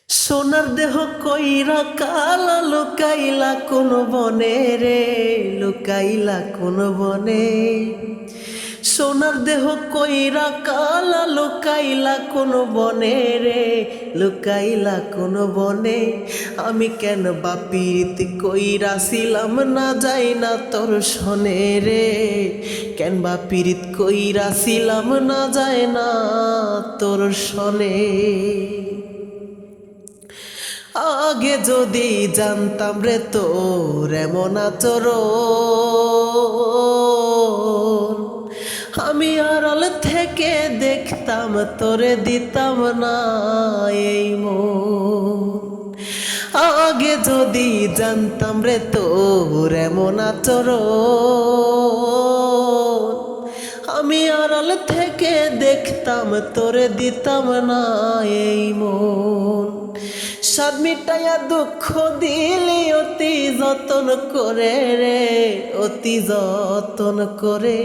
সোনার দেহ কইরা কালা লুকাইলা কোন বনে রে, লুকাইলা কোন বনে। সোনার দেহ কইরা কালা লুকাইলা কোন বনে রে, লুকাইলা কোন বনে। আমি কেন বা পীড়িত কইরাছিলাম না যাই না তোর শনে রে, কেন বা পীড়িত কইরাছিলাম না যায় না তোর শনে। আগে যদি জানতাম রে তোর এমন আচরণ, আমি আড়াল থেকে দেখতাম তোরে দিতাম না এই মন। আগে যদি জানতাম রে তোর এমন আচরণ, আমি আড়াল থেকে দেখতাম তোরে দিতাম না এই মন। স্বাদ মিটাইয়া দুঃখ দিলি অতি যতন করে রে, অতি যতন করে।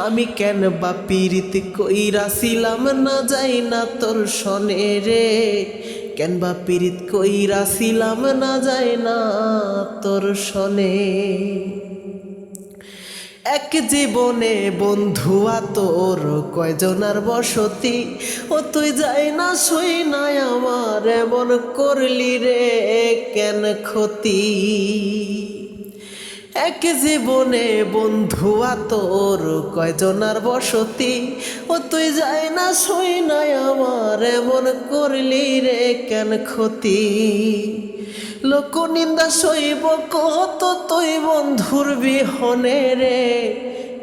আমি কেন বা পীড়িত কইরাছিলাম না যাই না তোর শনে রে, কেন বা পীড়িত কইরাছিলাম না যায় না তোর শনে। এক জীবনে বন্ধুয়া তোর কয়জনার বসতি, ও তুই যাই না শুই নাই আমার এমন করলি রে কেন ক্ষতি। এক জীবনে বন্ধুয়া তোর কয়জনার বসতি, ও তুই যাই না শুই নাই আমার এমন করলি রে কেন ক্ষতি। লোক নিন্দা সইব কত তুই বন্ধুর বিহনে রে,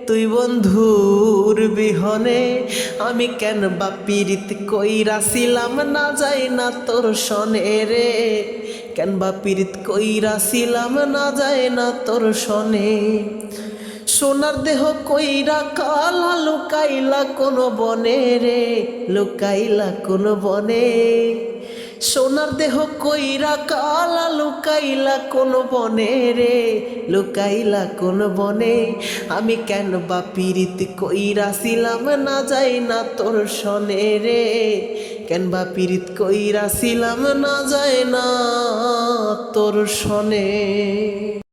তুই বন্ধুর বিহনে। আমি কেন বা পীড়িত কইরাছিলাম না যাই না তোর শনে রে, কেন বা পীড়িত কইরাছিলাম না যায় না তোর শনে। সোনার দেহ কইরা কালা লুকাইলা কোন বনে রে, লুকাইলা কোন বনে। সোনার দেহ কইরা কালা লুকাইলা কোন বনে রে, লুকাইলা কোন বনে। আমি কেন বা পীড়িত কইরাছিলাম না যাই না তোর শনে রে, কেন বা পীড়িত কইরাছিলাম না যায় না তোর শনে।